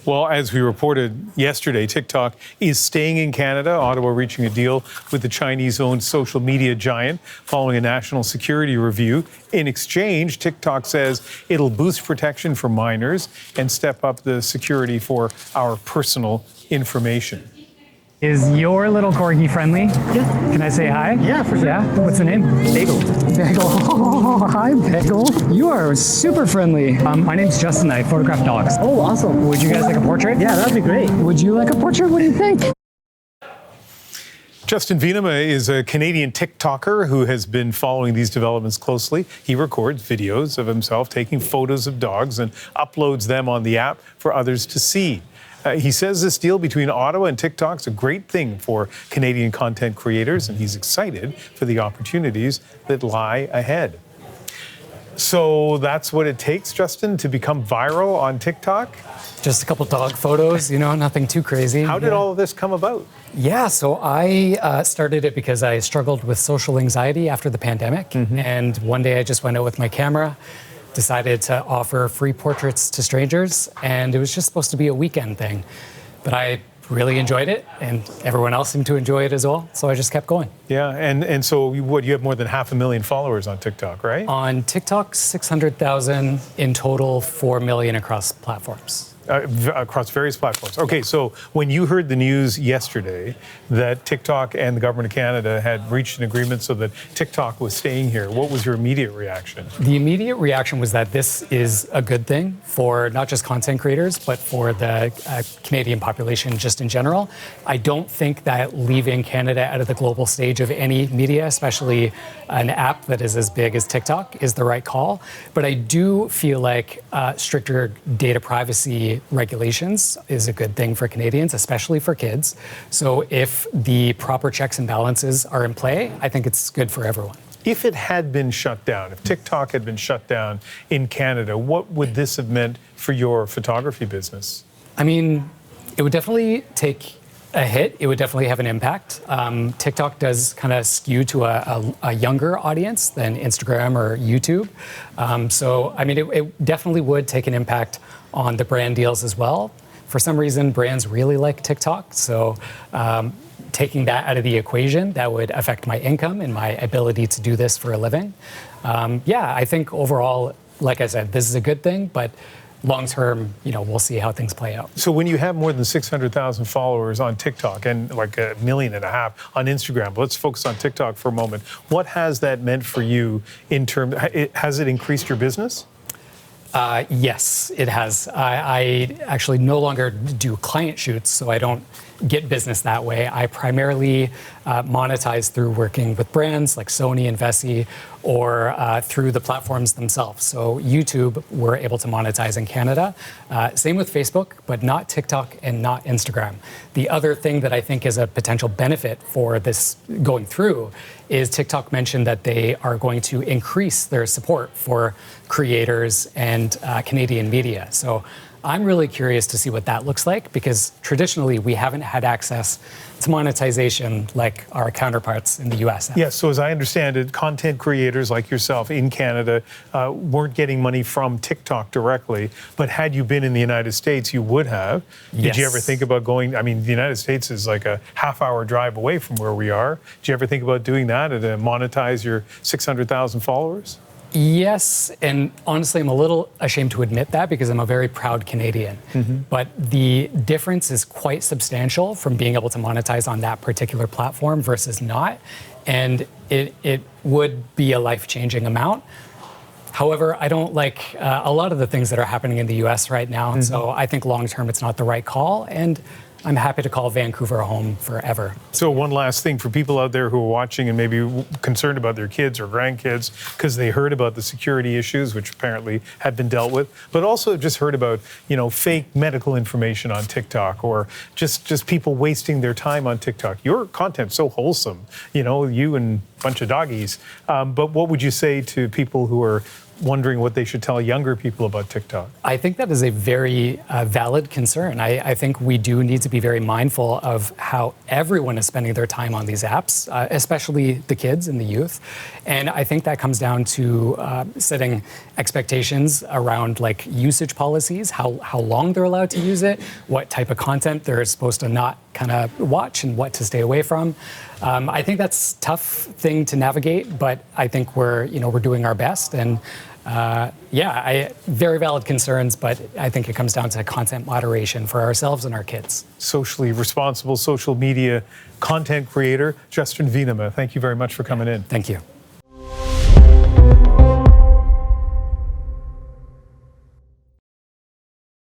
Well, as we reported yesterday, TikTok is staying in Canada, Ottawa reaching a deal with the Chinese-owned social media giant following a national security review. In exchange, TikTok says it'll boost protection for minors and step up the security for our personal information. Is your little corgi friendly? Yeah. Can I say hi? Yeah, for sure. Yeah? What's the name? Bagel. Bagel. Oh, hi, Bagel. You are super friendly. My name's Justin. I photograph dogs. Oh, awesome. Would you guys like a portrait? Yeah, that'd be great. Would you like a portrait? What do you think? Justin Venema is a Canadian TikToker who has been following these developments closely. He records videos of himself taking photos of dogs and uploads them on the app for others to see. He says this deal between Ottawa and TikTok is a great thing for Canadian content creators, and he's excited for the opportunities that lie ahead. So that's what it takes, Justin, to become viral on TikTok? Just a couple dog photos, nothing too crazy. How did all of this come about? Yeah, so I started it because I struggled with social anxiety after the pandemic. And one day I just went out with my camera, decided to offer free portraits to strangers, and it was just supposed to be a weekend thing. But I really enjoyed it, and everyone else seemed to enjoy it as well, so I just kept going. Yeah, and so you have more than 500,000 followers on TikTok, right? On TikTok, 600,000 in total, 4 million across platforms. Across various platforms. Okay, so when you heard the news yesterday that TikTok and the Government of Canada had reached an agreement so that TikTok was staying here, what was your immediate reaction? The immediate reaction was that this is a good thing for not just content creators, but for the Canadian population just in general. I don't think that leaving Canada out of the global stage of any media, especially an app that is as big as TikTok, is the right call. But I do feel like stricter data privacy regulations is a good thing for Canadians, especially for kids. So if the proper checks and balances are in play, I think it's good for everyone. If it had been shut down, if TikTok had been shut down in Canada, what would this have meant for your photography business? I mean, it would definitely take a hit. It would definitely have an impact. TikTok does kind of skew to a younger audience than Instagram or YouTube. So, I mean, it definitely would take an impact on the brand deals as well. For some reason, brands really like TikTok. So taking that out of the equation, that would affect my income and my ability to do this for a living. Yeah, I think overall, like I said, this is a good thing, but long term, we'll see how things play out. So when you have more than 600,000 followers on TikTok and like 1.5 million on Instagram, but let's focus on TikTok for a moment. What has that meant for you in terms, has it increased your business? Yes, it has. I actually no longer do client shoots, so I don't get business that way. I primarily monetize through working with brands like Sony and Vessi, or through the platforms themselves. So YouTube, we're able to monetize in Canada. Same with Facebook, but not TikTok and not Instagram. The other thing that I think is a potential benefit for this going through is TikTok mentioned that they are going to increase their support for creators and Canadian media. So I'm really curious to see what that looks like, because traditionally we haven't had access to monetization like our counterparts in the US have. Yes, so as I understand it, content creators like yourself in Canada weren't getting money from TikTok directly, but had you been in the United States, you would have. Yes. Did you ever think about going, I mean, the United States is like a half-hour drive away from where we are. Did you ever think about doing that and monetize your 600,000 followers? Yes, and honestly, I'm a little ashamed to admit that because I'm a very proud Canadian. But the difference is quite substantial from being able to monetize on that particular platform versus not. And it would be a life-changing amount. However, I don't like a lot of the things that are happening in the US right now. So I think long-term, it's not the right call. And I'm happy to call Vancouver home forever. So one last thing for people out there who are watching and maybe concerned about their kids or grandkids because they heard about the security issues, which apparently have been dealt with, but also just heard about, fake medical information on TikTok, or just people wasting their time on TikTok. Your content's so wholesome, you and a bunch of doggies. But what would you say to people who are wondering what they should tell younger people about TikTok. I think that is a very valid concern. I think we do need to be very mindful of how everyone is spending their time on these apps, especially the kids and the youth. And I think that comes down to setting expectations around like usage policies, how long they're allowed to use it, what type of content they're supposed to not kind of watch and what to stay away from. I think that's a tough thing to navigate, but I think we're doing our best. And very valid concerns, but I think it comes down to content moderation for ourselves and our kids. Socially responsible social media content creator, Justin Venema, thank you very much for coming in. Thank you.